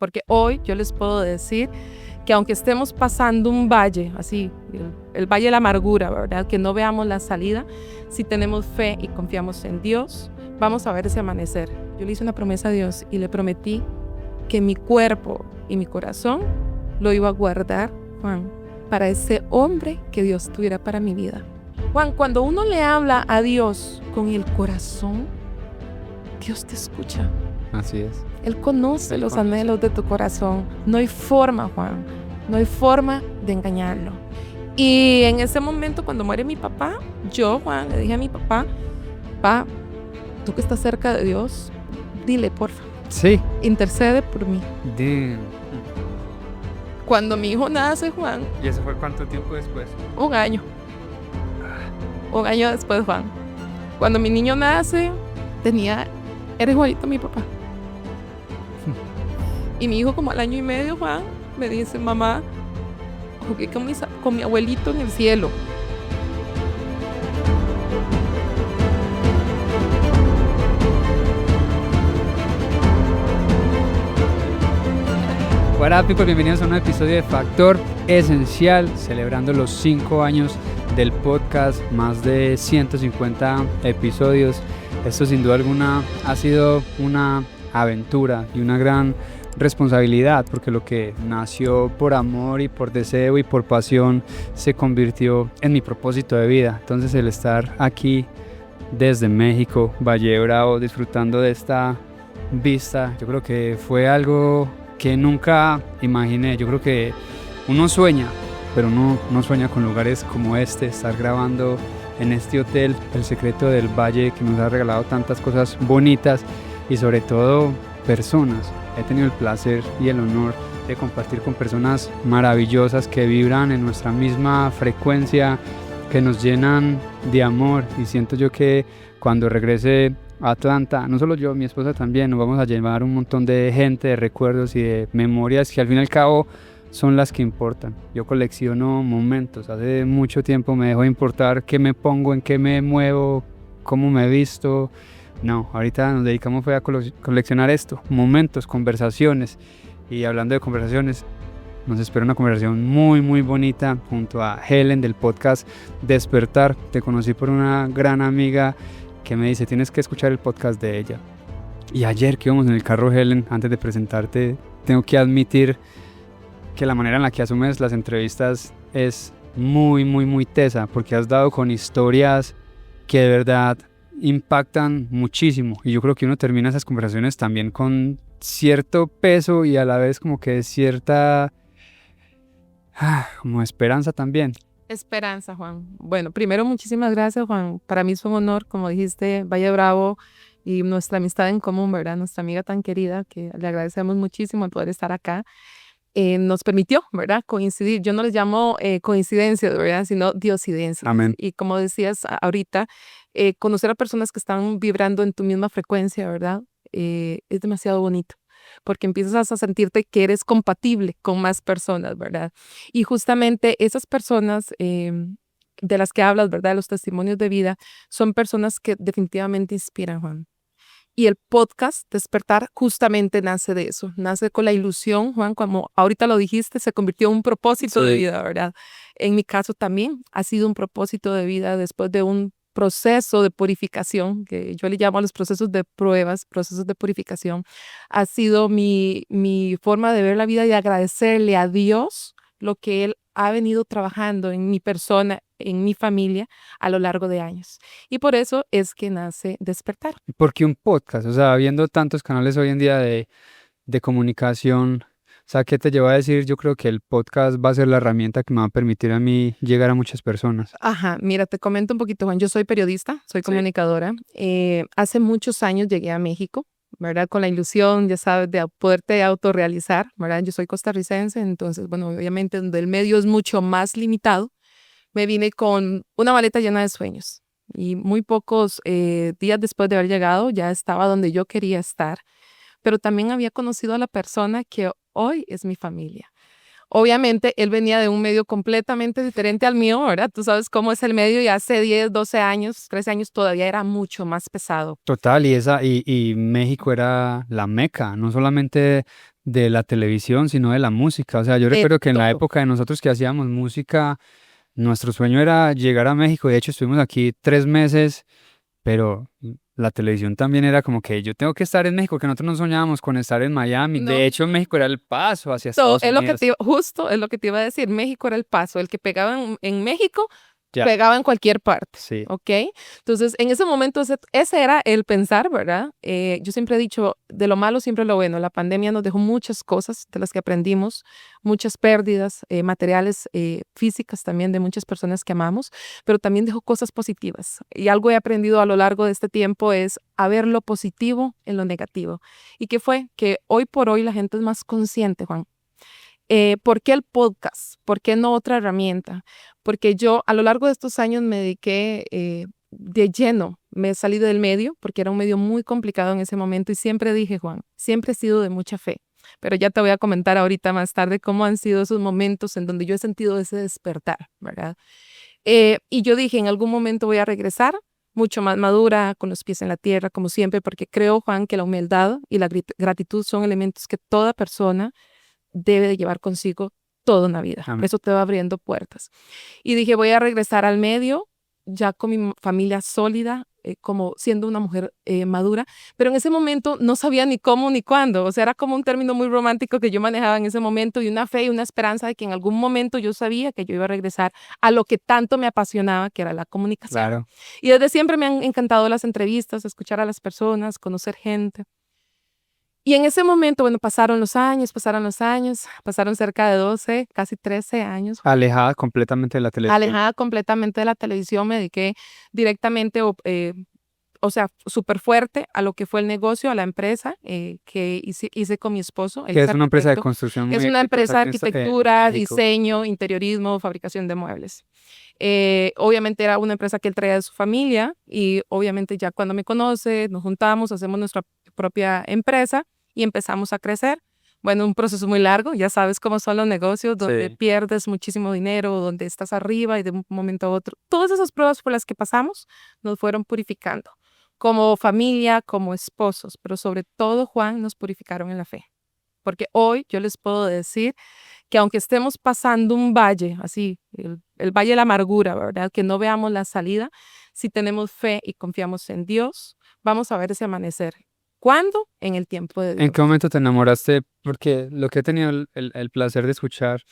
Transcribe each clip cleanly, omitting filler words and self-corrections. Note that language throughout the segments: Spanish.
porque hoy yo les puedo decir que aunque estemos pasando un valle, así, el valle de la amargura, ¿verdad? Que no veamos la salida, si tenemos fe y confiamos en Dios, vamos a ver ese amanecer. Yo le hice una promesa a Dios y le prometí que mi cuerpo y mi corazón lo iba a guardar, Juan, para ese hombre que Dios tuviera para mi vida. Juan, cuando uno le habla a Dios con el corazón, Dios te escucha. Así es. Él conoce los anhelos de tu corazón. No hay forma, Juan, no hay forma de engañarlo. Y en ese momento, cuando muere mi papá, yo, Juan, le dije a mi papá, papá, tú que estás cerca de Dios, dile, porfa, Sí. intercede por mí. Damn. Cuando mi hijo nace, Juan, ¿Y eso fue cuánto tiempo después? un año después, Juan, cuando mi niño nace, era igualito a mi papá. Y mi hijo, como al año y medio, Juan, me dice, mamá, jugué con mi abuelito en el cielo. Hola people, bienvenidos a un episodio de Factor Esencial, celebrando los 5 años del podcast, más de 150 episodios. Esto sin duda alguna ha sido una aventura y una gran responsabilidad, porque lo que nació por amor y por deseo y por pasión se convirtió en mi propósito de vida. Entonces el estar aquí desde México, Valle Bravo, disfrutando de esta vista, yo creo que fue algo que nunca imaginé. Yo creo que uno sueña, pero no sueña con lugares como este, estar grabando en este hotel, El Secreto del Valle, que nos ha regalado tantas cosas bonitas y sobre todo personas. He tenido el placer y el honor de compartir con personas maravillosas que vibran en nuestra misma frecuencia, que nos llenan de amor, y siento yo que cuando regrese a Atlanta, no solo yo, mi esposa también, nos vamos a llevar un montón de gente, de recuerdos y de memorias que al fin y al cabo son las que importan. Yo colecciono momentos, hace mucho tiempo me dejó de importar qué me pongo, en qué me muevo, cómo me visto. No, ahorita nos dedicamos a coleccionar esto, momentos, conversaciones. Y hablando de conversaciones, nos espera una conversación muy muy bonita junto a Helen del podcast Despertar. Te conocí por una gran amiga que me dice, tienes que escuchar el podcast de ella. Y ayer que íbamos en el carro, Helen, antes de presentarte, tengo que admitir que la manera en la que asumes las entrevistas es muy muy muy tesa, porque has dado con historias que de verdad impactan muchísimo, y yo creo que uno termina esas conversaciones también con cierto peso y a la vez como que cierta como esperanza también. Esperanza, Juan. Bueno, primero, muchísimas gracias, Juan. Para mí es un honor, como dijiste, Valle Bravo y nuestra amistad en común, ¿verdad? Nuestra amiga tan querida, que le agradecemos muchísimo el poder estar acá. Nos permitió, ¿verdad? Coincidir. Yo no les llamo coincidencias, ¿verdad? Sino diosidencias. Amén. Y como decías ahorita, conocer a personas que están vibrando en tu misma frecuencia, ¿verdad? Es demasiado bonito, porque empiezas a sentirte que eres compatible con más personas, ¿verdad? Y justamente esas personas de las que hablas, ¿verdad? Los testimonios de vida, son personas que definitivamente inspiran, Juan. Y el podcast Despertar justamente nace de eso, nace con la ilusión, Juan, como ahorita lo dijiste, se convirtió en un propósito de vida, ¿verdad? En mi caso también ha sido un propósito de vida después de un proceso de purificación, que yo le llamo a los procesos de pruebas, procesos de purificación. Ha sido mi forma de ver la vida y de agradecerle a Dios lo que Él ha venido trabajando en mi persona, en mi familia, a lo largo de años. Y por eso es que nace Despertar. ¿Por qué un podcast? O sea, viendo tantos canales hoy en día de comunicación, o sea, ¿qué te lleva a decir? Yo creo que el podcast va a ser la herramienta que me va a permitir a mí llegar a muchas personas. Ajá, mira, te comento un poquito, Juan. Yo soy periodista, soy Sí. comunicadora. Hace muchos años llegué a México, ¿verdad? Con la ilusión, ya sabes, de poderte autorrealizar, ¿verdad? Yo soy costarricense, entonces, bueno, obviamente donde el medio es mucho más limitado, me vine con una maleta llena de sueños. Y muy pocos días después de haber llegado, ya estaba donde yo quería estar, pero también había conocido a la persona que hoy es mi familia. Obviamente, él venía de un medio completamente diferente al mío, ¿verdad? Tú sabes cómo es el medio, y hace 10, 12 años, 13 años todavía era mucho más pesado. Total, y México era la meca, no solamente de la televisión, sino de la música. O sea, yo recuerdo que en la todo. época de nosotros que hacíamos música, nuestro sueño era llegar a México. De hecho, estuvimos aquí 3 meses, pero la televisión también era como que yo tengo que estar en México, que nosotros no soñábamos con estar en Miami. No, De hecho, México era el paso hacia todo, Estados Unidos. justo es lo que te iba a decir. México era el paso. El que pegaba en México, Ya, pegaba en cualquier parte. sí. ¿Ok? Entonces, en ese momento, ese era el pensar, ¿verdad? Yo siempre he dicho, de lo malo siempre lo bueno. La pandemia nos dejó muchas cosas de las que aprendimos, muchas pérdidas materiales, físicas también de muchas personas que amamos, pero también dejó cosas positivas. Y algo he aprendido a lo largo de este tiempo es a ver lo positivo en lo negativo. ¿Y qué fue? Que hoy por hoy la gente es más consciente, Juan. ¿Por qué el podcast? ¿Por qué no otra herramienta? Porque yo a lo largo de estos años me dediqué de lleno, me salí del medio porque era un medio muy complicado en ese momento y siempre dije, Juan, siempre he sido de mucha fe. Pero ya te voy a comentar ahorita más tarde cómo han sido esos momentos en donde yo he sentido ese despertar, ¿verdad? Y yo dije, en algún momento voy a regresar mucho más madura, con los pies en la tierra, como siempre, porque creo, Juan, que la humildad y la gratitud son elementos que toda persona debe de llevar consigo toda una vida. Amén. Eso te va abriendo puertas. Y dije, voy a regresar al medio, ya con mi familia sólida, como siendo una mujer madura, pero en ese momento no sabía ni cómo ni cuándo, o sea, era como un término muy romántico que yo manejaba en ese momento y una fe y una esperanza de que en algún momento yo sabía que yo iba a regresar a lo que tanto me apasionaba, que era la comunicación. Claro. Y desde siempre me han encantado las entrevistas, escuchar a las personas, conocer gente. Y en ese momento, bueno, pasaron cerca de 12, casi 13 años, Alejada completamente de la televisión. alejada completamente de la televisión, me dediqué directamente, o sea, súper fuerte a lo que fue el negocio, a la empresa que hice con mi esposo. Él Que es es una empresa de arquitecto. construcción Es muy una empresa de exitosa aquí en arquitectura, México. diseño, interiorismo, fabricación de muebles. Obviamente era una empresa que él traía de su familia y obviamente ya cuando me conoce, nos juntamos, hacemos nuestra propia empresa y empezamos a crecer. Bueno, un proceso muy largo, ya sabes cómo son los negocios, donde Sí. pierdes muchísimo dinero, donde estás arriba y de un momento a otro. Todas esas pruebas por las que pasamos nos fueron purificando como familia, como esposos, pero sobre todo, Juan, nos purificaron en la fe. Porque hoy yo les puedo decir que aunque estemos pasando un valle, así, el valle de la amargura, ¿verdad? Que no veamos la salida, si tenemos fe y confiamos en Dios, vamos a ver ese amanecer. ¿Cuándo? En el tiempo de ¿En Dios. qué momento te enamoraste? Porque lo que he tenido el placer de escuchar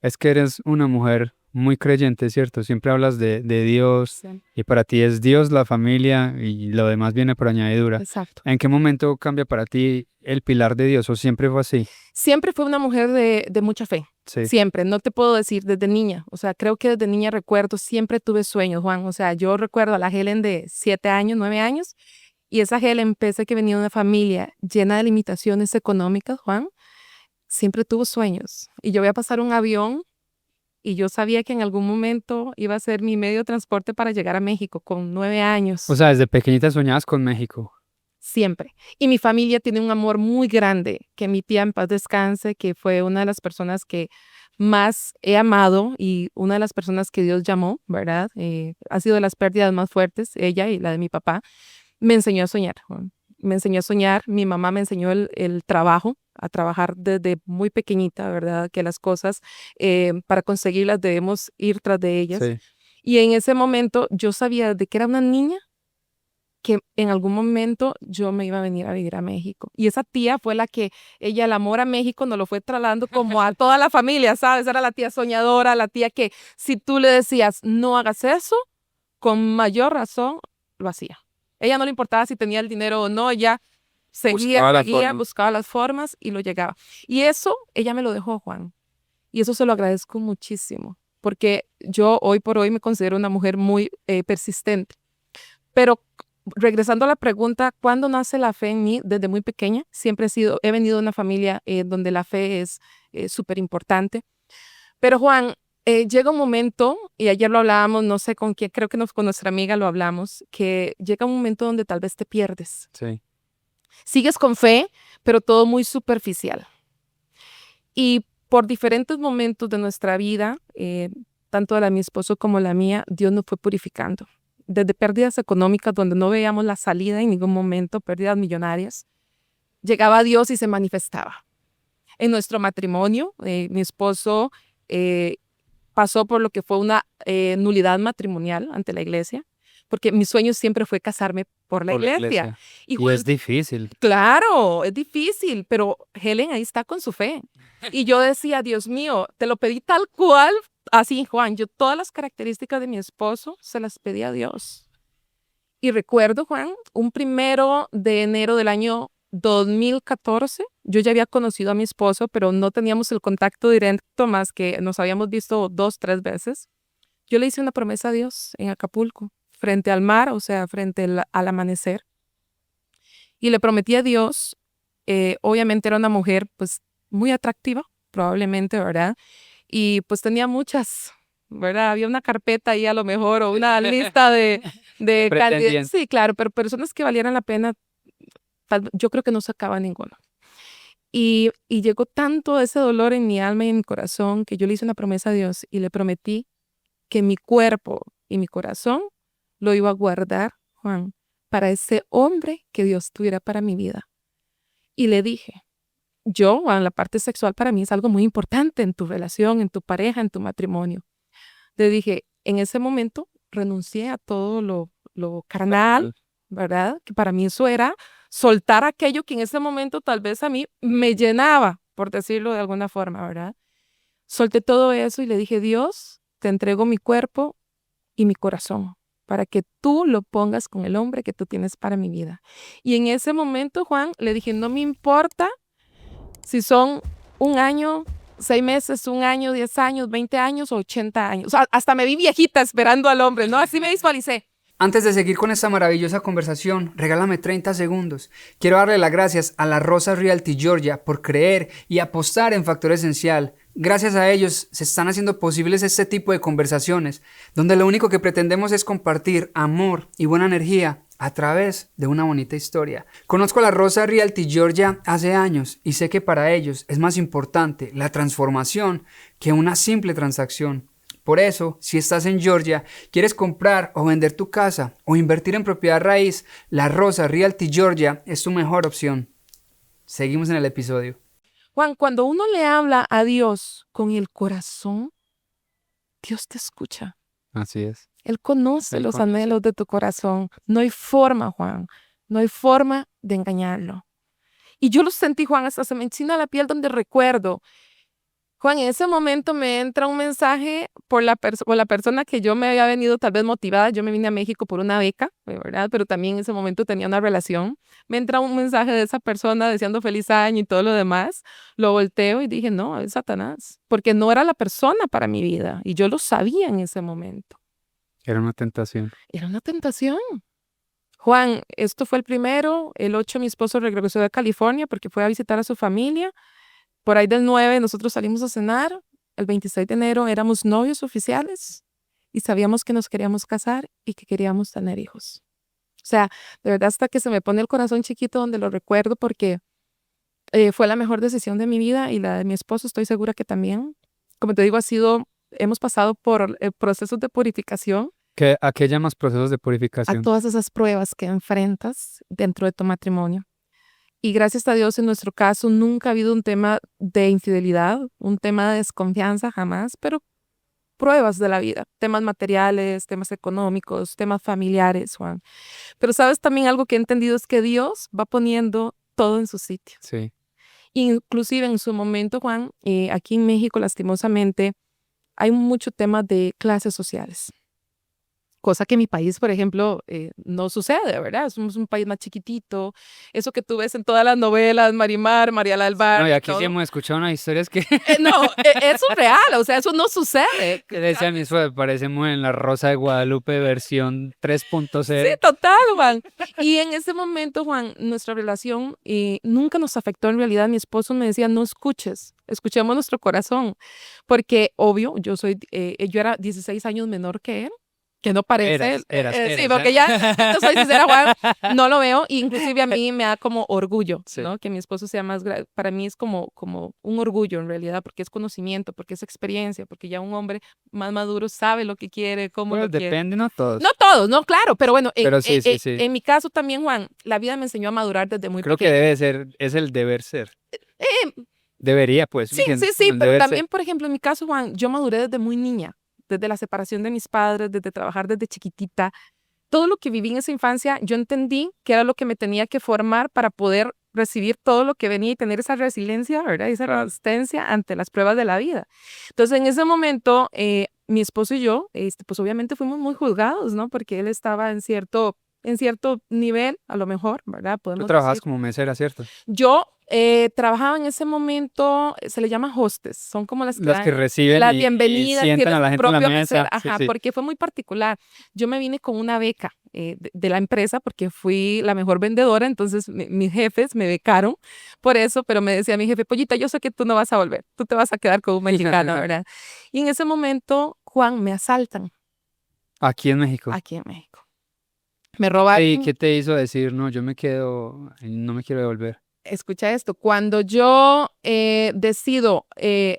es que eres una mujer muy creyente, ¿cierto? Siempre hablas de Dios Sí, y para ti es Dios, la familia y lo demás viene por añadidura. exacto. ¿En qué momento cambia para ti el pilar de Dios o siempre fue así? Siempre fue una mujer de mucha fe. Sí. Siempre, no te puedo decir desde niña, o sea, creo que desde niña recuerdo, siempre tuve sueños, Juan, o sea, yo recuerdo a la Helen de 7 años, 9 años, y esa Helen, pese a que venía de una familia llena de limitaciones económicas, Juan, siempre tuvo sueños. Y yo voy a pasar un avión y yo sabía que en algún momento iba a ser mi medio de transporte para llegar a México con 9 años, O sea, desde pequeñita soñabas con México. siempre. Y mi familia tiene un amor muy grande, que mi tía en paz descanse, que fue una de las personas que más he amado y una de las personas que Dios llamó, ¿verdad? Ha sido de las pérdidas más fuertes, ella y la de mi papá. Me enseñó a soñar, Juan. Me enseñó a soñar. Mi mamá me enseñó el trabajo, a trabajar desde muy pequeñita, ¿verdad? Que las cosas para conseguirlas debemos ir tras de ellas. Sí. Y en ese momento yo sabía de que era una niña que en algún momento yo me iba a venir a vivir a México. Y esa tía fue la que, ella, el amor a México nos lo fue trasladando como a toda la familia, ¿sabes? Era la tía soñadora, la tía que si tú le decías, no hagas eso, con mayor razón lo hacía. Ella no le importaba si tenía el dinero o no, ella buscaba las formas y lo llegaba. Y eso ella me lo dejó, Juan. Y eso se lo agradezco muchísimo, porque yo hoy por hoy me considero una mujer muy persistente. Pero regresando a la pregunta, ¿cuándo nace la fe en mí? Desde muy pequeña, he venido de una familia donde la fe es súper importante. Pero Juan, llega un momento, y ayer lo hablábamos, no sé con quién, creo que con nuestra amiga lo hablamos, que llega un momento donde tal vez te pierdes. Sí. Sigues con fe, pero todo muy superficial. Y por diferentes momentos de nuestra vida, tanto la de mi esposo como la mía, Dios nos fue purificando. Desde pérdidas económicas donde no veíamos la salida en ningún momento, pérdidas millonarias, llegaba Dios y se manifestaba. En nuestro matrimonio, mi esposo pasó por lo que fue una nulidad matrimonial ante la iglesia, porque mi sueño siempre fue casarme por la iglesia. Y Juan, es difícil. claro, es difícil, pero Helen ahí está con su fe. Y yo decía, Dios mío, te lo pedí tal cual, así, Juan, yo todas las características de mi esposo se las pedí a Dios. Y recuerdo, Juan, un 1 de enero del año 2014, yo ya había conocido a mi esposo, pero no teníamos el contacto directo más que nos habíamos visto 2, 3 veces. Yo le hice una promesa a Dios en Acapulco, frente al mar, o sea, frente al amanecer. Y le prometí a Dios, obviamente era una mujer pues muy atractiva, probablemente, ¿verdad? Y pues tenía muchas, ¿verdad? Había una carpeta ahí a lo mejor o una lista de candidatos. Sí, claro, pero personas que valieran la pena, yo creo que no sacaba ninguno. Y llegó tanto ese dolor en mi alma y en mi corazón que yo le hice una promesa a Dios y le prometí que mi cuerpo y mi corazón lo iba a guardar, Juan, para ese hombre que Dios tuviera para mi vida. Y le dije, Juan, la parte sexual para mí es algo muy importante en tu relación, en tu pareja, en tu matrimonio. Le dije, en ese momento renuncié a todo lo carnal, ¿verdad? Que para mí eso era soltar aquello que en ese momento tal vez a mí me llenaba, por decirlo de alguna forma, ¿verdad? Solté todo eso y le dije, Dios, te entrego mi cuerpo y mi corazón para que tú lo pongas con el hombre que tú tienes para mi vida. Y en ese momento, Juan, le dije, no me importa si son 1 año, 6 meses, 1 año, 10 años, 20 años, 80 años. O sea, hasta me vi viejita esperando al hombre, ¿no? Así me visualicé. Antes de seguir con esta maravillosa conversación, regálame 30 segundos. Quiero darle las gracias a La Rosa Realty Georgia por creer y apostar en Factor Esencial. Gracias a ellos se están haciendo posibles este tipo de conversaciones, donde lo único que pretendemos es compartir amor y buena energía a través de una bonita historia. Conozco a La Rosa Realty Georgia hace años y sé que para ellos es más importante la transformación que una simple transacción. Por eso, si estás en Georgia, quieres comprar o vender tu casa o invertir en propiedad raíz, La Rosa Realty Georgia es tu mejor opción. Seguimos en el episodio. Juan, cuando uno le habla a Dios con el corazón, Dios te escucha. Así es. Él conoce los anhelos de tu corazón. No hay forma, Juan. No hay forma de engañarlo. Y yo lo sentí, Juan, hasta se me enchina la piel donde recuerdo. Juan, en ese momento me entra un mensaje por la persona que yo me había venido tal vez motivada. Yo me vine a México por una beca, ¿verdad? Pero también en ese momento tenía una relación. Me entra un mensaje de esa persona deseando feliz año y todo lo demás. Lo volteo y dije, no, es Satanás. Porque no era la persona para mi vida. Y yo lo sabía en ese momento. Era una tentación. Era una tentación. Juan, esto fue el primero. El 8 mi esposo regresó de California porque fue a visitar a su familia. Por ahí del 9 nosotros salimos a cenar. El 26 de enero éramos novios oficiales y sabíamos que nos queríamos casar y que queríamos tener hijos. O sea, de verdad hasta que se me pone el corazón chiquito donde lo recuerdo porque fue la mejor decisión de mi vida y la de mi esposo estoy segura que también. Como te digo, hemos pasado por procesos de purificación. ¿A qué llamas procesos de purificación? A todas esas pruebas que enfrentas dentro de tu matrimonio. Y gracias a Dios, en nuestro caso, nunca ha habido un tema de infidelidad, un tema de desconfianza, jamás, pero pruebas de la vida, temas materiales, temas económicos, temas familiares, Juan. Pero sabes también algo que he entendido es que Dios va poniendo todo en su sitio. Sí. Inclusive en su momento, Juan, aquí en México, lastimosamente, hay mucho tema de clases sociales. Cosa que en mi país, por ejemplo, no sucede, ¿verdad? Somos un país más chiquitito. Eso que tú ves en todas las novelas, Marimar, Mariela del Bar. No, y aquí sí hemos escuchado unas historias que... eso es real, o sea, eso no sucede. Que decía mi suegro, parecemos en La Rosa de Guadalupe versión 3.0. Sí, total, Juan. Y en ese momento, Juan, nuestra relación nunca nos afectó en realidad. Mi esposo me decía, no escuches, escuchemos nuestro corazón. Porque, obvio, yo era 16 años menor que él. Que no parece. Eras, sí, porque ya, no soy sincera, Juan, no lo veo. Inclusive a mí me da como orgullo, Sí. ¿no? Que mi esposo sea más grande. Para mí es como un orgullo en realidad, porque es conocimiento, porque es experiencia, porque ya un hombre más maduro sabe lo que quiere, cómo Bueno, lo quiere. depende, no todos. No todos, no, claro, pero bueno, Pero sí. en mi caso también, Juan, la vida me enseñó a madurar desde muy Creo que pequeña. debe ser, es el deber ser. Debería, pues. Sí, sí, sí, pero también, por ejemplo, en mi caso, Juan, yo maduré desde muy niña, desde la separación de mis padres, desde trabajar desde chiquitita. Todo lo que viví en esa infancia, yo entendí que era lo que me tenía que formar para poder recibir todo lo que venía y tener esa resiliencia, ¿verdad? Y esa resistencia ante las pruebas de la vida. Entonces, en ese momento, mi esposo y yo, pues obviamente fuimos muy juzgados, ¿no? Porque él estaba en cierto nivel, a lo mejor, ¿verdad? Tú Podemos trabajas decir. como mesera, ¿cierto? Yo trabajaba en ese momento, se le llama hostes, son como las que Las que dan reciben las y bienvenidas, sientan tienes a la tu gente en la propio mesero, mesa. Sí, ajá, sí. porque fue muy particular. Yo me vine con una beca de la empresa porque fui la mejor vendedora, entonces mis jefes me becaron por eso, pero me decía mi jefe, Pollita, yo sé que tú no vas a volver, tú te vas a quedar con un mexicano, ¿verdad? Y en ese momento, Juan, me asaltan Aquí en México. aquí en México. Me robaron. ¿Y qué te hizo decir, no, yo me quedo, no me quiero devolver? Escucha esto, cuando yo decido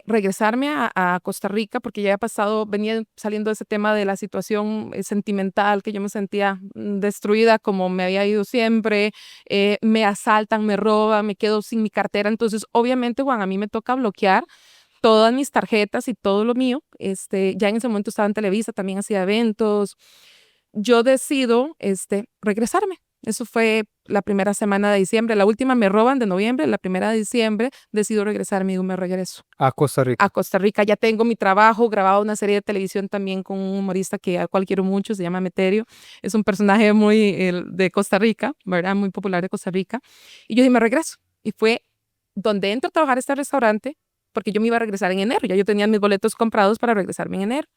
regresarme a Costa Rica, porque ya había pasado, venía saliendo de ese tema de la situación sentimental, que yo me sentía destruida como me había ido siempre, me asaltan, me roban, me quedo sin mi cartera, entonces obviamente, Juan, a mí me toca bloquear todas mis tarjetas y todo lo mío, ya en ese momento estaba en Televisa, también hacía eventos, yo decido regresarme. Eso fue la primera semana de diciembre. La última me roban de noviembre, la primera de diciembre decido regresarme y me regreso A Costa Rica. a Costa Rica. Ya tengo mi trabajo, grabado una serie de televisión también con un humorista que al cual quiero mucho, se llama Meterio. Es un personaje muy de Costa Rica, ¿verdad? Muy popular de Costa Rica. Y yo dije, me regreso. Y fue donde entro a trabajar a este restaurante, porque yo me iba a regresar en enero. Ya yo tenía mis boletos comprados para regresarme en enero.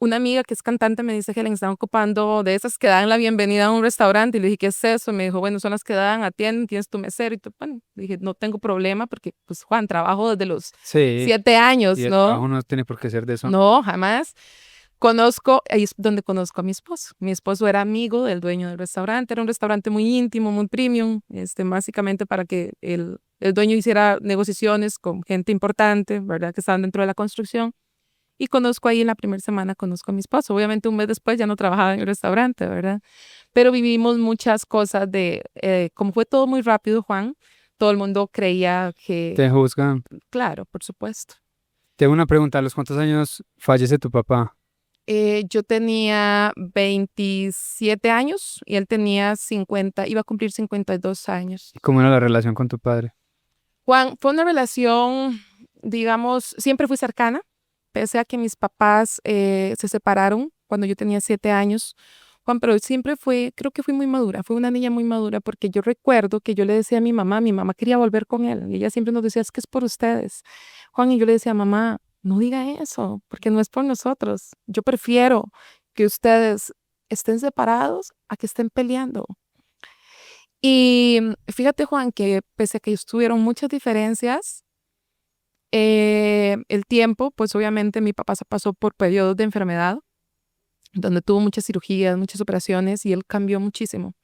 Una amiga que es cantante me dice, Helen, están ocupando de esas que dan la bienvenida a un restaurante. Y le dije, ¿qué es eso? Me dijo, bueno, son las que dan, atienden, tienes tu mesero. Y todo. Bueno, le dije, no tengo problema porque, pues, Juan, trabajo desde los Sí, 7 años, y el ¿no? trabajo no tiene por qué ser de eso. No, jamás. Ahí es donde conozco a mi esposo. Mi esposo era amigo del dueño del restaurante. Era un restaurante muy íntimo, muy premium, básicamente para que el dueño hiciera negociaciones con gente importante, ¿verdad? Que estaban dentro de la construcción. Y conozco ahí en la primera semana, conozco a mi esposo. Obviamente un mes después ya no trabajaba en el restaurante, ¿verdad? Pero vivimos muchas cosas como fue todo muy rápido, Juan, todo el mundo creía Te que, juzgan. claro, por supuesto. Tengo una pregunta, ¿a los cuántos años fallece tu papá? Yo tenía 27 años y él tenía 50, iba a cumplir 52 años. ¿Y cómo era la relación con tu padre? Juan, fue una relación, digamos, siempre fui cercana, pese a que mis papás se separaron cuando yo tenía 7 años. Juan, pero siempre creo que fui muy madura, fui una niña muy madura porque yo recuerdo que yo le decía a mi mamá quería volver con él y ella siempre nos decía, es que es por ustedes. Juan, y yo le decía, mamá, no diga eso, porque no es por nosotros. Yo prefiero que ustedes estén separados a que estén peleando. Y fíjate, Juan, que pese a que ellos tuvieron muchas diferencias, el tiempo, pues obviamente mi papá se pasó por periodos de enfermedad, donde tuvo muchas cirugías, muchas operaciones y él cambió muchísimo.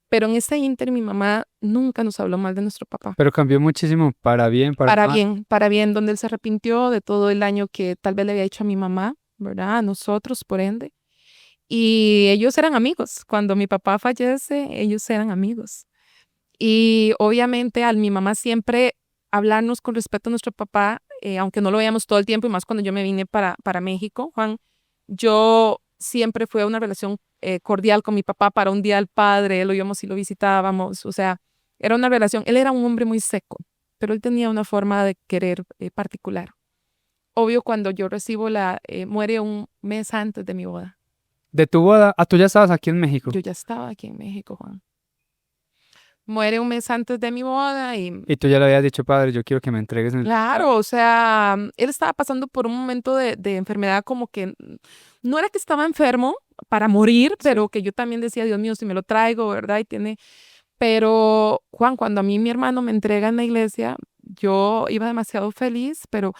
Pero en ese ínter mi mamá nunca nos habló mal de nuestro papá. Pero cambió muchísimo, para bien, para mal. Para bien, donde él se arrepintió de todo el daño que tal vez le había hecho a mi mamá, ¿verdad? A nosotros, por ende. Y ellos eran amigos. Cuando mi papá fallece, ellos eran amigos. Y obviamente al mi mamá siempre hablarnos con respeto a nuestro papá, aunque no lo veíamos todo el tiempo, y más cuando yo me vine para México, Juan, yo siempre fue una relación cordial con mi papá para un día al padre, lo íbamos y lo visitábamos, o sea, era una relación, él era un hombre muy seco, pero él tenía una forma de querer particular. Obvio, cuando yo recibo muere un mes antes de mi boda. De tu boda, tú ya estabas aquí en México. Yo ya estaba aquí en México, Juan. Muere un mes antes de mi boda y Y tú ya le habías dicho, padre, yo quiero que me entregues en el... claro, o sea, él estaba pasando por un momento de enfermedad como que no era que estaba enfermo para morir, pero que yo también decía, Dios mío, si me lo traigo, ¿verdad? Pero Juan, cuando a mí mi hermano me entrega en la iglesia, yo iba demasiado feliz, pero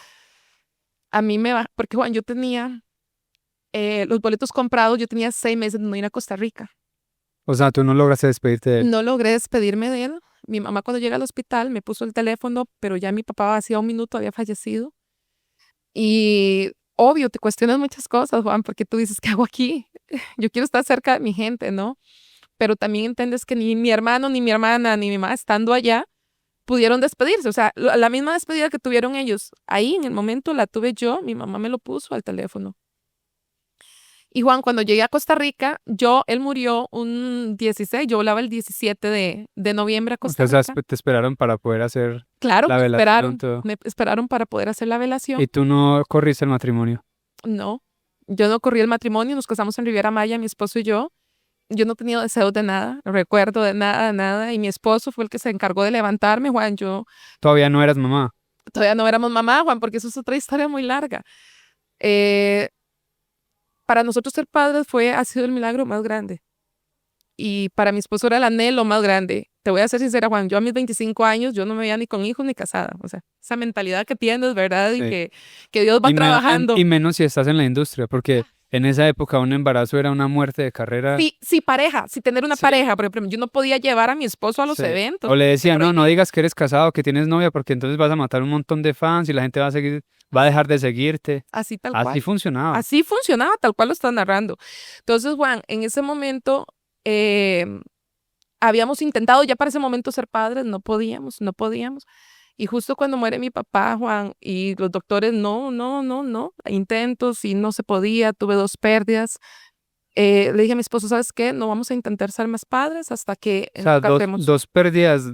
a mí porque Juan, yo tenía los boletos comprados, yo tenía 6 meses de no ir a Costa Rica. O sea, tú no lograste despedirte de él. No logré despedirme de él. Mi mamá cuando llega al hospital me puso el teléfono, pero ya mi papá hacía un minuto había fallecido. Y obvio, te cuestionas muchas cosas, Juan, porque tú dices, ¿qué hago aquí? Yo quiero estar cerca de mi gente, ¿no? Pero también entiendes que ni mi hermano, ni mi hermana, ni mi mamá estando allá, pudieron despedirse. O sea, la misma despedida que tuvieron ellos ahí en el momento la tuve yo. Mi mamá me lo puso al teléfono. Y Juan, cuando llegué a Costa Rica, él murió un 16, yo volaba el 17 de noviembre a Costa O sea, Rica. te esperaron para poder hacer Claro, la velación, todo. me esperaron para poder hacer la velación. ¿Y tú no corriste el matrimonio? No, yo no corrí el matrimonio, nos casamos en Riviera Maya, mi esposo y yo. Yo no tenía deseos de nada, no recuerdo de nada, nada. Y mi esposo fue el que se encargó de levantarme, Juan. Yo Todavía no eras mamá. todavía no éramos mamá, Juan, porque eso es otra historia muy larga. Para nosotros ser padres ha sido el milagro más grande. Y para mi esposo era el anhelo más grande. Te voy a ser sincera, Juan, yo a mis 25 años, yo no me veía ni con hijos ni casada. O sea, esa mentalidad que tienes, ¿verdad? Y Sí. que Dios va trabajando. Y menos si estás en la industria, porque en esa época un embarazo era una muerte de carrera. Sí, pareja, sí tener una Sí. pareja. Por ejemplo, yo no podía llevar a mi esposo a los Sí. eventos. O le decían, Pero no digas que eres casado, que tienes novia, porque entonces vas a matar un montón de fans y la gente va a dejar de seguirte. así tal Así cual. funcionaba. Así funcionaba, tal cual lo están narrando. Entonces, Juan, en ese momento habíamos intentado ya para ese momento ser padres, no podíamos. Y justo cuando muere mi papá, Juan, y los doctores, no, intentos y no se podía, tuve 2 pérdidas. Le dije a mi esposo, ¿sabes qué? No vamos a intentar ser más padres hasta que O sea, casemos. dos pérdidas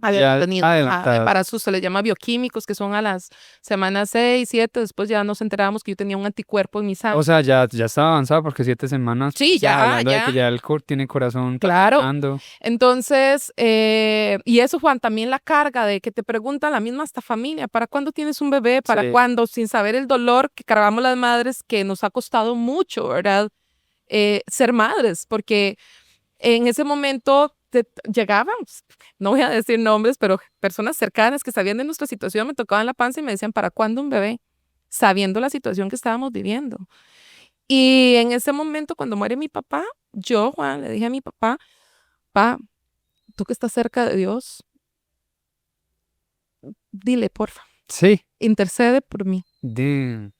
ya Tenido adelantadas. embarazos, se les llama bioquímicos, que son a las semanas 6, 7, después ya nos enterábamos que yo tenía un anticuerpo en mi sangre. O sea, ya estaba avanzado porque 7 semanas. Sí, ya, hablando de ya. que ya el tiene corazón Claro. palpitando. Entonces, y eso, Juan, también la carga de que te preguntan la misma hasta familia, ¿para cuándo tienes un bebé? ¿Para Sí. cuándo? Sin saber el dolor que cargamos las madres, que nos ha costado mucho, ¿verdad? Ser madres, porque en ese momento llegaban, no voy a decir nombres, pero personas cercanas que sabían de nuestra situación me tocaban la panza y me decían, ¿para cuándo un bebé? Sabiendo la situación que estábamos viviendo. Y en ese momento, cuando muere mi papá, yo, Juan, le dije a mi papá, pa, tú que estás cerca de Dios, dile, porfa, Sí. intercede por mí. Damn.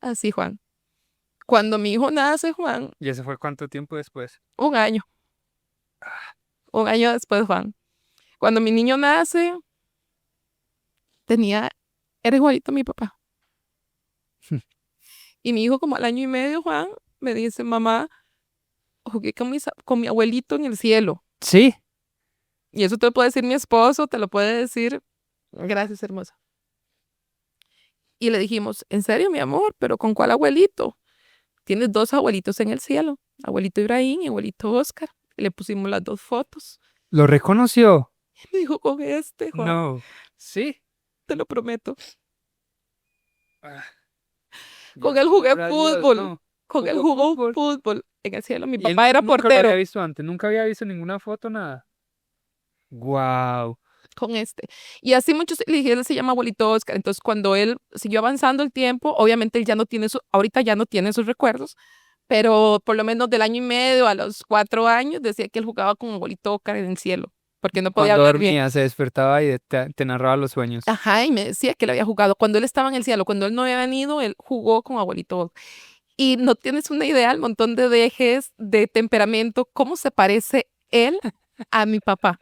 Así, Juan. Cuando mi hijo nace, Juan, ¿Y ese fue cuánto tiempo después? un año. Un año después, Juan. Cuando mi niño nace, era igualito a mi papá. Y mi hijo, como al año y medio, Juan, me dice, mamá, jugué con mi abuelito en el cielo. Sí. Y eso te lo puede decir mi esposo, te lo puede decir. Gracias, hermosa. Y le dijimos, ¿en serio, mi amor? ¿Pero con cuál abuelito? Tienes 2 abuelitos en el cielo, abuelito Ibrahim y abuelito Oscar. Y le pusimos las 2 fotos. ¿Lo reconoció? Y me dijo, con este, Juan, No. Sí. te lo prometo. Ah. Con él jugué Gracias a Dios, fútbol. no. Con él Jugó jugó fútbol en el cielo. Mi Y él papá era nunca lo portero. había visto antes, nunca había visto ninguna foto, nada. Wow. Con este. Y así muchos, le dije, él se llama abuelito Oscar. Entonces, cuando él siguió avanzando el tiempo, obviamente él ya no tiene ahorita ya no tiene sus recuerdos, pero por lo menos del año y medio a los 4 años decía que él jugaba con abuelito Oscar en el cielo, porque no podía Cuando hablar bien. dormía, se despertaba y te narraba los sueños. Ajá, y me decía que él había jugado. Cuando él estaba en el cielo, cuando él no había venido, él jugó con abuelito Oscar. Y no tienes una idea, el montón de dejes, de temperamento, cómo se parece él a mi papá.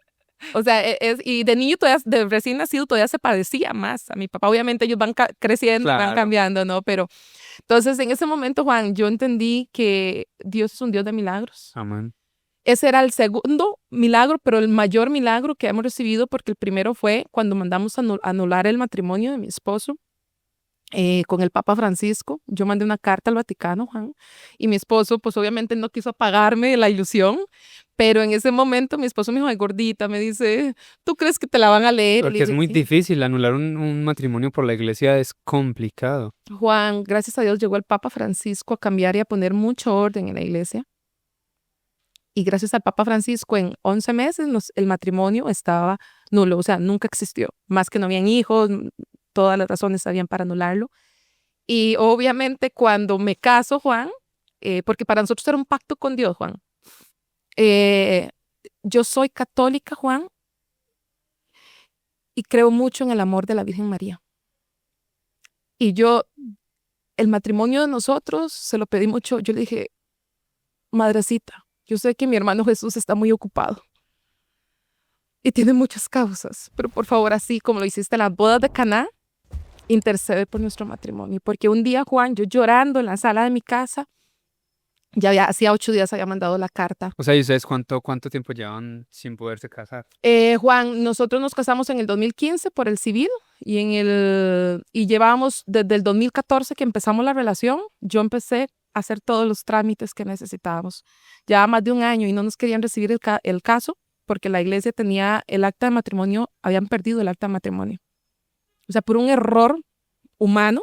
O sea, y de niño todavía, de recién nacido, todavía se parecía más a mi papá. Obviamente ellos van creciendo, van Claro. cambiando, ¿no? Pero entonces en ese momento, Juan, yo entendí que Dios es un Dios de milagros. Amén. Ese era el segundo milagro, pero el mayor milagro que hemos recibido, porque el primero fue cuando mandamos a anular el matrimonio de mi esposo con el Papa Francisco. Yo mandé una carta al Vaticano, Juan, y mi esposo, pues obviamente no quiso apagarme la ilusión, pero en ese momento mi esposo me dijo, ay, gordita, me dice, ¿tú crees que te la van a leer? Porque Le es dije, muy "Sí". difícil, anular un matrimonio por la iglesia es complicado. Juan, gracias a Dios llegó el Papa Francisco a cambiar y a poner mucho orden en la iglesia. Y gracias al Papa Francisco, en 11 meses el matrimonio estaba nulo, o sea, nunca existió. Más que no habían hijos, todas las razones habían para anularlo. Y obviamente cuando me caso, Juan, porque para nosotros era un pacto con Dios, Juan. Yo soy católica, Juan, y creo mucho en el amor de la Virgen María. Y el matrimonio de nosotros, se lo pedí mucho. Yo le dije, madrecita, yo sé que mi hermano Jesús está muy ocupado. y tiene muchas causas, pero por favor, así como lo hiciste en las bodas de Caná, intercede por nuestro matrimonio, porque un día, Juan, yo llorando en la sala de mi casa, hacía 8 días había mandado la carta. O sea, ¿y ustedes cuánto tiempo llevan sin poderse casar? Juan, nosotros nos casamos en el 2015 por el civil y llevábamos desde el 2014 que empezamos la relación, yo empecé a hacer todos los trámites que necesitábamos. Ya más de un año y no nos querían recibir el caso porque la iglesia tenía el acta de matrimonio, habían perdido el acta de matrimonio. O sea, por un error humano,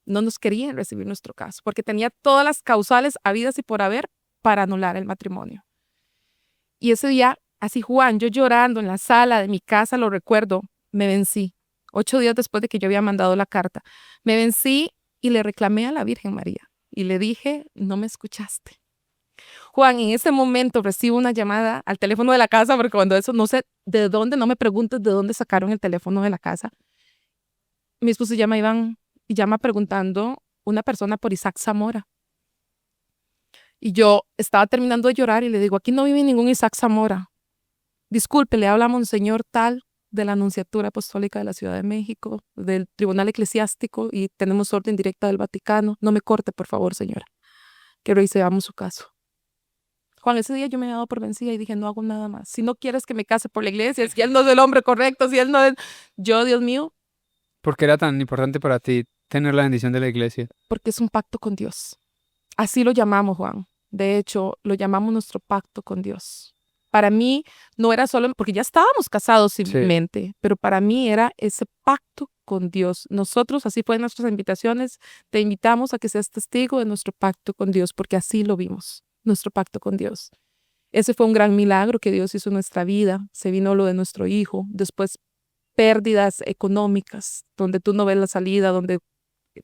no nos querían recibir nuestro caso, porque tenía todas las causales habidas y por haber para anular el matrimonio. Y ese día, así Juan, yo llorando en la sala de mi casa, lo recuerdo, me vencí. 8 días después de que yo había mandado la carta, me vencí y le reclamé a la Virgen María. Y le dije, no me escuchaste. Juan, en ese momento recibo una llamada al teléfono de la casa, porque cuando eso, no sé de dónde, no me preguntes de dónde sacaron el teléfono de la casa. Mi esposo se llama Iván y llama preguntando una persona por Isaac Zamora. Y yo estaba terminando de llorar y le digo, aquí no vive ningún Isaac Zamora. Disculpe, le habla Monseñor tal de la Nunciatura Apostólica de la Ciudad de México, del Tribunal Eclesiástico y tenemos orden directa del Vaticano. No me corte, por favor, señora. Que revisemos su caso. Juan, ese día yo me había dado por vencida y dije, no hago nada más. Si no quieres que me case por la iglesia, si él no es el hombre correcto, si él no es... Yo, Dios mío. ¿Por qué era tan importante para ti tener la bendición de la iglesia? Porque es un pacto con Dios. Así lo llamamos, Juan. De hecho, lo llamamos nuestro pacto con Dios. Para mí no era solo, porque ya estábamos casados civilmente, sí, pero para mí era ese pacto con Dios. Nosotros, así fue en nuestras invitaciones, te invitamos a que seas testigo de nuestro pacto con Dios, porque así lo vimos, nuestro pacto con Dios. Ese fue un gran milagro que Dios hizo en nuestra vida. Se vino lo de nuestro hijo, después pérdidas económicas, donde tú no ves la salida, donde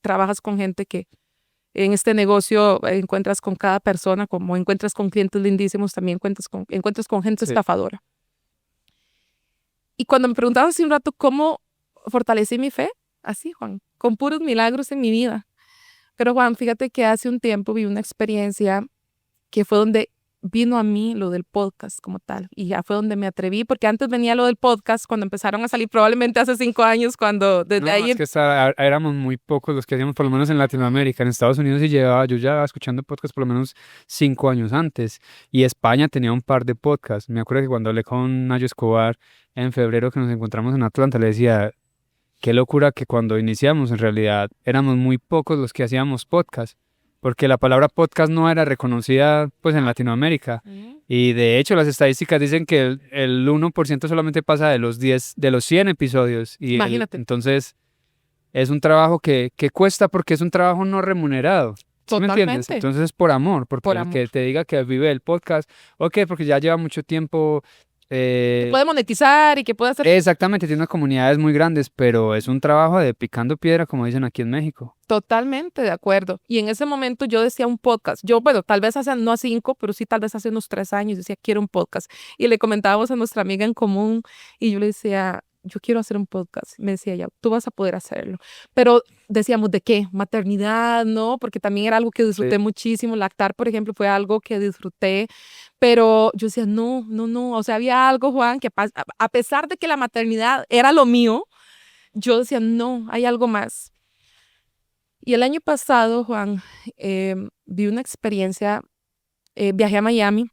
trabajas con gente que en este negocio encuentras con cada persona, como encuentras con clientes lindísimos, también encuentras con gente estafadora. Y cuando me preguntabas hace un rato cómo fortalecí mi fe, así, Juan, con puros milagros en mi vida. Pero, Juan, fíjate que hace un tiempo vi una experiencia que fue donde vino a mí lo del podcast como tal. Y ya fue donde me atreví, porque antes venía lo del podcast cuando empezaron a salir, probablemente hace 5 años, cuando desde no, ahí... Es que éramos muy pocos los que hacíamos, por lo menos en Latinoamérica. En Estados Unidos yo ya escuchando podcast por lo menos 5 años antes. Y España tenía un par de podcasts. Me acuerdo que cuando hablé con Nayo Escobar en febrero que nos encontramos en Atlanta, le decía, qué locura que cuando iniciamos en realidad éramos muy pocos los que hacíamos podcast. Porque la palabra podcast no era reconocida pues en Latinoamérica. Y de hecho las estadísticas dicen que el 1% solamente pasa de los 100 episodios. Y Imagínate. Entonces es un trabajo que cuesta porque es un trabajo no remunerado. Totalmente. ¿Me entiendes? Entonces es por amor, porque el que te diga que vive el podcast, ok, porque ya lleva mucho tiempo... que puede monetizar y que puede hacer... Exactamente, tiene unas comunidades muy grandes, pero es un trabajo de picando piedra, como dicen aquí en México. Totalmente de acuerdo. Y en ese momento yo decía un podcast. Yo, bueno, tal vez hace, no hace 5, pero sí tal vez hace unos 3 años, decía, quiero un podcast. Y le comentábamos a nuestra amiga en común y yo le decía, yo quiero hacer un podcast. Me decía ella, tú vas a poder hacerlo. Pero decíamos, ¿de qué? Maternidad, ¿no? Porque también era algo que disfruté muchísimo. Lactar, por ejemplo, fue algo que disfruté. Pero yo decía, no. O sea, había algo, Juan, que a pesar de que la maternidad era lo mío, yo decía, no, hay algo más. Y el año pasado, Juan, vi una experiencia, viajé a Miami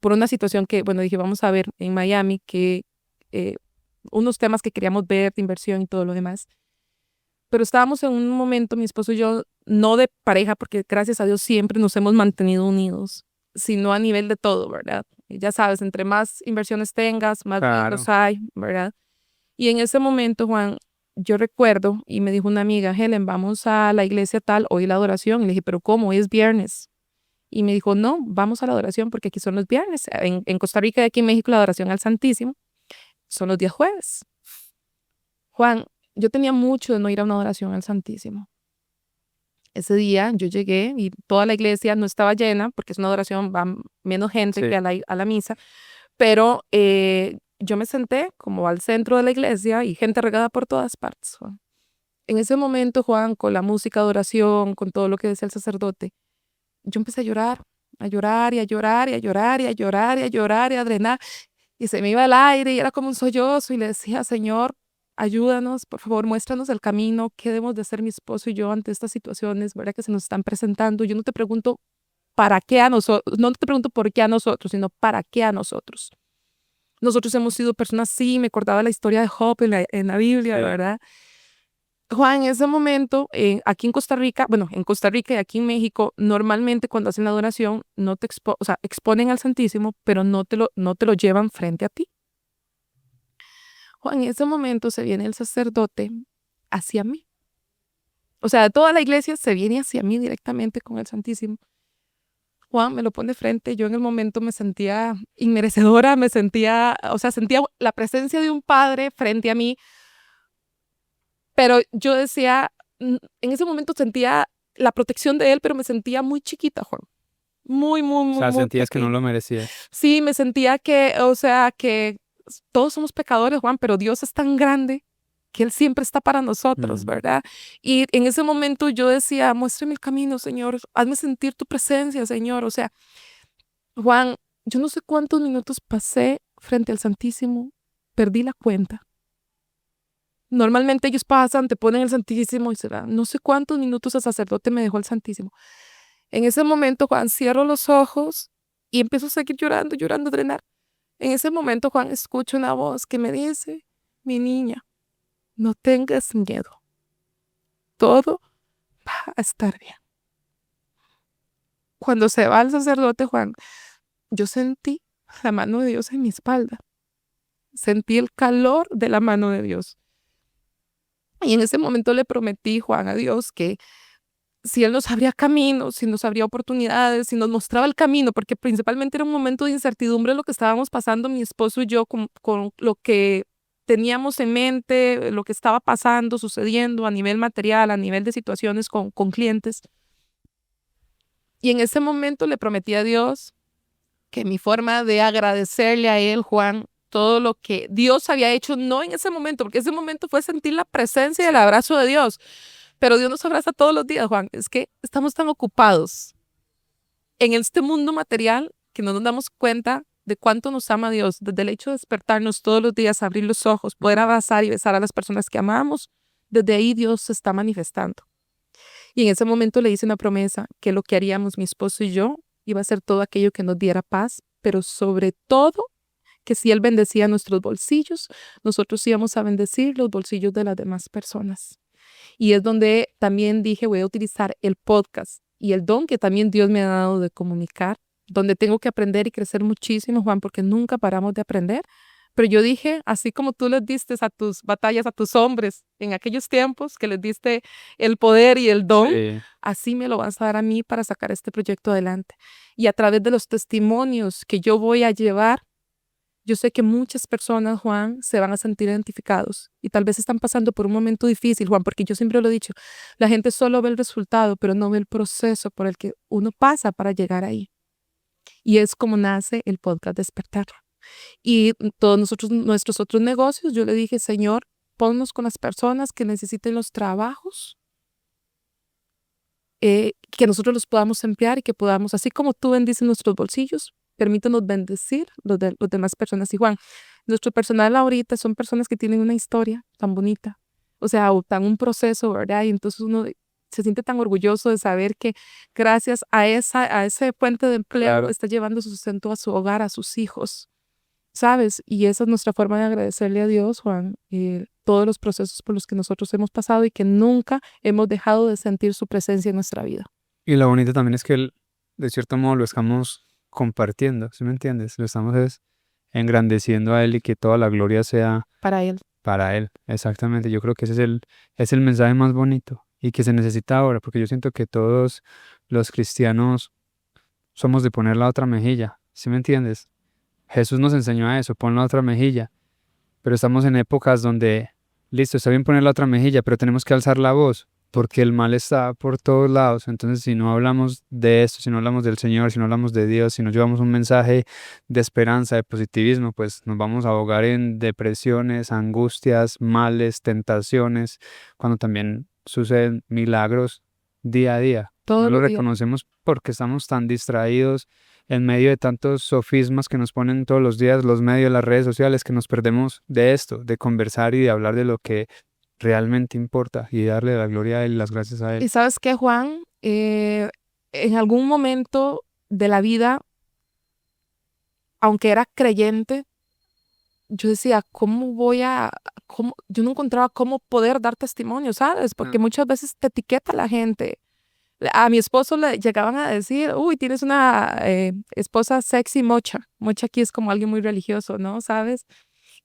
por una situación que, bueno, dije, vamos a ver en Miami que unos temas que queríamos ver de inversión y todo lo demás. Pero estábamos en un momento, mi esposo y yo, no de pareja, porque gracias a Dios siempre nos hemos mantenido unidos, sino a nivel de todo, ¿verdad? Y ya sabes, entre más inversiones tengas, más vínculos hay, ¿verdad? Y en ese momento, Juan, yo recuerdo, y me dijo una amiga, Helen, vamos a la iglesia tal, hoy la adoración. Y le dije, ¿pero cómo? Hoy es viernes. Y me dijo, no, vamos a la adoración porque aquí son los viernes. En Costa Rica y aquí en México la adoración al Santísimo son los días jueves. Juan, yo tenía mucho de no ir a una adoración al Santísimo. Ese día yo llegué y toda la iglesia no estaba llena porque es una adoración, va menos gente que a la misa, pero yo me senté como al centro de la iglesia y gente regada por todas partes, Juan. En ese momento, Juan, con la música de oración, con todo lo que decía el sacerdote, yo empecé a llorar a llorar y a llorar y a llorar y a llorar y a llorar y a drenar. Y se me iba el aire y era como un sollozo y le decía, Señor, ayúdanos, por favor, muéstranos el camino, qué debemos de hacer mi esposo y yo ante estas situaciones, ¿verdad? Que se nos están presentando. Yo no te pregunto para qué a nosotros, no te pregunto por qué a nosotros, sino para qué a nosotros. Nosotros hemos sido personas, sí, me acordaba la historia de Job en la Biblia, Sí. ¿verdad? Juan, en ese momento, aquí en Costa Rica, bueno, en Costa Rica y aquí en México, normalmente cuando hacen la adoración, no te o sea, exponen al Santísimo, pero no te lo llevan frente a ti. Juan, en ese momento se viene el sacerdote hacia mí. O sea, toda la iglesia se viene hacia mí directamente con el Santísimo. Juan me lo pone frente, yo en el momento me sentía inmerecedora, me sentía, o sea, sentía la presencia de un padre frente a mí, pero yo decía, en ese momento sentía la protección de él, pero me sentía muy chiquita, Juan. Muy, muy, O muy, sea, muy sentías que no pequeña. lo merecías. Sí, me sentía que, o sea, que todos somos pecadores, Juan, pero Dios es tan grande que Él siempre está para nosotros, Mm. ¿verdad? Y en ese momento yo decía, muéstrame el camino, Señor, hazme sentir tu presencia, Señor. O sea, Juan, yo no sé cuántos minutos pasé frente al Santísimo, perdí la cuenta. Normalmente ellos pasan, te ponen el Santísimo y será, no sé cuántos minutos el sacerdote me dejó el Santísimo. En ese momento, Juan, cierro los ojos y empiezo a seguir llorando, llorando, a drenar. En ese momento, Juan, escucho una voz que me dice, mi niña, no tengas miedo, todo va a estar bien. Cuando se va el sacerdote, Juan, yo sentí la mano de Dios en mi espalda, sentí el calor de la mano de Dios. Y en ese momento le prometí, Juan, a Dios que si Él nos abría caminos, si nos abría oportunidades, si nos mostraba el camino, porque principalmente era un momento de incertidumbre lo que estábamos pasando mi esposo y yo con lo que teníamos en mente, lo que estaba pasando, sucediendo a nivel material, a nivel de situaciones con clientes. Y en ese momento le prometí a Dios que mi forma de agradecerle a Él, Juan, todo lo que Dios había hecho, no en ese momento, porque ese momento fue sentir la presencia y el abrazo de Dios. Pero Dios nos abraza todos los días, Juan. Es que estamos tan ocupados en este mundo material que no nos damos cuenta de cuánto nos ama Dios. Desde el hecho de despertarnos todos los días, abrir los ojos, poder abrazar y besar a las personas que amamos, desde ahí Dios se está manifestando. Y en ese momento le hice una promesa que lo que haríamos mi esposo y yo iba a ser todo aquello que nos diera paz, pero sobre todo que si Él bendecía nuestros bolsillos, nosotros íbamos a bendecir los bolsillos de las demás personas. Y es donde también dije, voy a utilizar el podcast y el don que también Dios me ha dado de comunicar, donde tengo que aprender y crecer muchísimo, Juan, porque nunca paramos de aprender. Pero yo dije, así como tú les diste a tus batallas, a tus hombres en aquellos tiempos, que les diste el poder y el don, Sí. así me lo vas a dar a mí para sacar este proyecto adelante. Y a través de los testimonios que yo voy a llevar, yo sé que muchas personas, Juan, se van a sentir identificados y tal vez están pasando por un momento difícil, Juan, porque yo siempre lo he dicho, la gente solo ve el resultado, pero no ve el proceso por el que uno pasa para llegar ahí. Y es como nace el podcast Despertar. Y todos nuestros otros negocios, yo le dije, Señor, ponnos con las personas que necesiten los trabajos, que nosotros los podamos emplear y que podamos, así como tú bendices nuestros bolsillos, permítanos bendecir los demás personas. Y Juan, nuestro personal ahorita son personas que tienen una historia tan bonita, o sea, o tan un proceso, ¿verdad? Y entonces uno se siente tan orgulloso de saber que gracias a ese fuente de empleo Claro. está llevando su sustento a su hogar, a sus hijos, ¿sabes? Y esa es nuestra forma de agradecerle a Dios, Juan, todos los procesos por los que nosotros hemos pasado y que nunca hemos dejado de sentir su presencia en nuestra vida. Y lo bonito también es que de cierto modo lo estamos compartiendo, ¿sí me entiendes? Lo estamos engrandeciendo a Él y que toda la gloria sea Para Él. para Él. Exactamente. Yo creo que ese es el mensaje más bonito y que se necesita ahora, porque yo siento que todos los cristianos somos de poner la otra mejilla, ¿sí me entiendes? Jesús nos enseñó a eso, pon la otra mejilla, pero estamos en épocas donde, listo, está bien poner la otra mejilla, pero tenemos que alzar la voz, porque el mal está por todos lados. Entonces, si no hablamos de esto, si no hablamos del Señor, si no hablamos de Dios, si no llevamos un mensaje de esperanza, de positivismo, pues nos vamos a ahogar en depresiones, angustias, males, tentaciones, cuando también suceden milagros día a día. Todos No lo los días. reconocemos porque estamos tan distraídos en medio de tantos sofismas que nos ponen todos los días los medios, las redes sociales, que nos perdemos de esto, de conversar y de hablar de lo que realmente importa y darle la gloria a Él y las gracias a Él. Y sabes qué, Juan, en algún momento de la vida, aunque era creyente, yo decía, yo no encontraba cómo poder dar testimonio, ¿sabes? Porque muchas veces te etiqueta la gente. A mi esposo le llegaban a decir, uy, tienes una esposa sexy mocha. Mocha aquí es como alguien muy religioso, ¿no? ¿Sabes?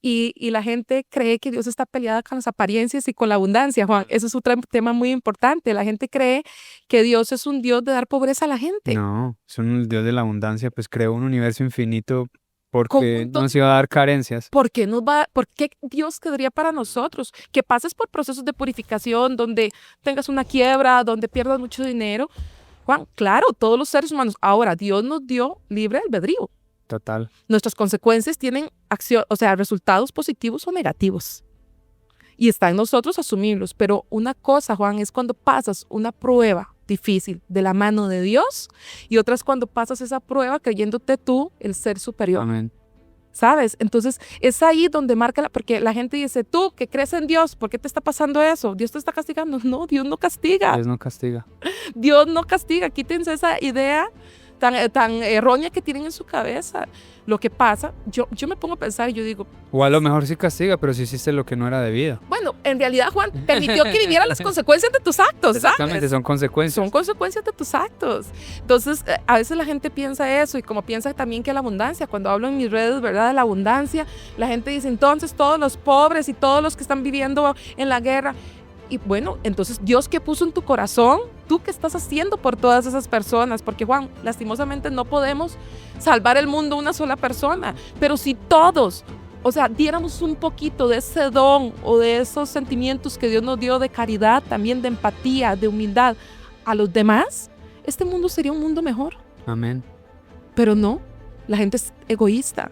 Y la gente cree que Dios está peleada con las apariencias y con la abundancia, Juan. Eso es otro tema muy importante. La gente cree que Dios es un Dios de dar pobreza a la gente. No, es un Dios de la abundancia, pues creó un universo infinito Con porque un no nos iba a dar carencias. ¿Por qué Dios querría para nosotros? Que pases por procesos de purificación, donde tengas una quiebra, donde pierdas mucho dinero. Juan, claro, todos los seres humanos. Ahora, Dios nos dio libre albedrío. Total. Nuestras consecuencias tienen resultados positivos o negativos. Y está en nosotros asumirlos. Pero una cosa, Juan, es cuando pasas una prueba difícil de la mano de Dios, y otra es cuando pasas esa prueba creyéndote tú el ser superior. Amén. ¿Sabes? Entonces es ahí donde marca, porque la gente dice, tú que crees en Dios, ¿por qué te está pasando eso? ¿Dios te está castigando? No, Dios no castiga. Dios no castiga. Dios no castiga. Quítense esa idea tan errónea que tienen en su cabeza. Lo que pasa, yo me pongo a pensar y yo digo, O a lo mejor sí castiga, pero si hiciste lo que no era debido. bueno, en realidad, Juan, permitió que vivieran las consecuencias de tus actos, Exactamente, ¿sabes? son consecuencias. Son consecuencias de tus actos. Entonces, a veces la gente piensa eso, y como piensa también que la abundancia, cuando hablo en mis redes, ¿verdad?, de la abundancia, la gente dice, entonces todos los pobres y todos los que están viviendo en la guerra. Y bueno, entonces, Dios, ¿qué puso en tu corazón? ¿Tú qué estás haciendo por todas esas personas? Porque, Juan, lastimosamente no podemos salvar el mundo una sola persona, pero si todos, diéramos un poquito de ese don o de esos sentimientos que Dios nos dio de caridad, también de empatía, de humildad a los demás, este mundo sería un mundo mejor. Amén. Pero no, la gente es egoísta,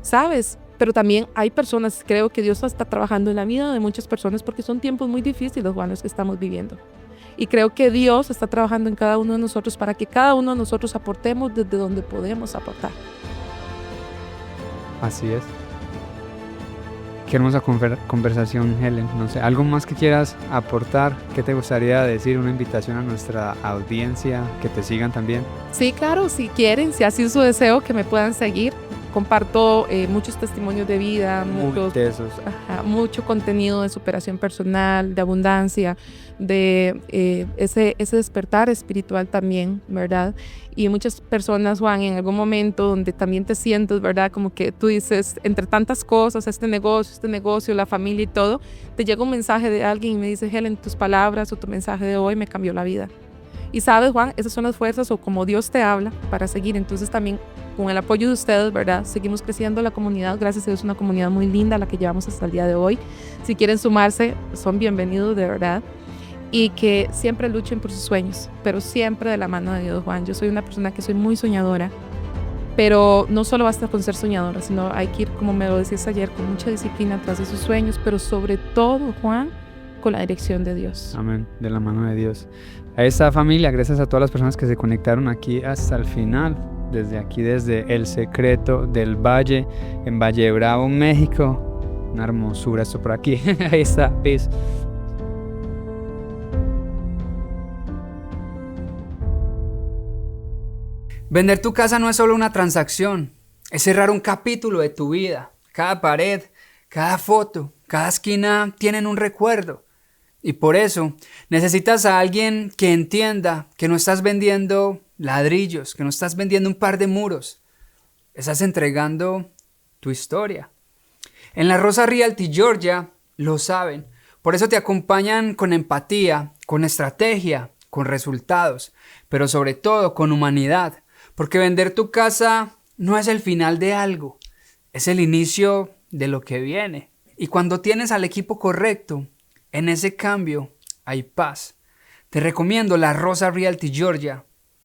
¿sabes? Pero también hay personas, creo que Dios está trabajando en la vida de muchas personas, porque son tiempos muy difíciles, Juan, los que estamos viviendo. Y creo que Dios está trabajando en cada uno de nosotros para que cada uno de nosotros aportemos desde donde podemos aportar. Así es. Qué hermosa conversación, Helen. No sé, ¿algo más que quieras aportar? ¿Qué te gustaría decir? Una invitación a nuestra audiencia, que te sigan también. Sí, claro, si quieren, si así es su deseo, que me puedan seguir. Comparto muchos testimonios de vida, mucho contenido de superación personal, de abundancia, de ese despertar espiritual también, ¿verdad? Y muchas personas, Juan, en algún momento donde también te sientes, ¿verdad? Como que tú dices, entre tantas cosas, este negocio, la familia y todo, te llega un mensaje de alguien y me dice, Helen, tus palabras o tu mensaje de hoy me cambió la vida. Y sabes, Juan, esas son las fuerzas o como Dios te habla para seguir. Entonces también con el apoyo de ustedes, ¿verdad? Seguimos creciendo la comunidad. Gracias a Dios, es una comunidad muy linda la que llevamos hasta el día de hoy. Si quieren sumarse, son bienvenidos, de verdad. Y que siempre luchen por sus sueños, pero siempre de la mano de Dios, Juan. Yo soy una persona que soy muy soñadora, pero no solo basta con ser soñadora, sino hay que ir, como me lo decías ayer, con mucha disciplina tras de sus sueños, pero sobre todo, Juan, con la dirección de Dios. Amén, de la mano de Dios. A esta familia, gracias a todas las personas que se conectaron aquí hasta el final, desde aquí, desde El Secreto del Valle, en Valle Bravo, México. Una hermosura esto por aquí. Ahí está, peace. Vender tu casa no es solo una transacción, es cerrar un capítulo de tu vida. Cada pared, cada foto, cada esquina tienen un recuerdo. Y por eso necesitas a alguien que entienda que no estás vendiendo ladrillos, que no estás vendiendo un par de muros. Estás entregando tu historia. En la Rosa Realty Georgia lo saben. Por eso te acompañan con empatía, con estrategia, con resultados, pero sobre todo con humanidad. Porque vender tu casa no es el final de algo, es el inicio de lo que viene. Y cuando tienes al equipo correcto, en ese cambio hay paz. Te recomiendo la Rosa Realty Georgia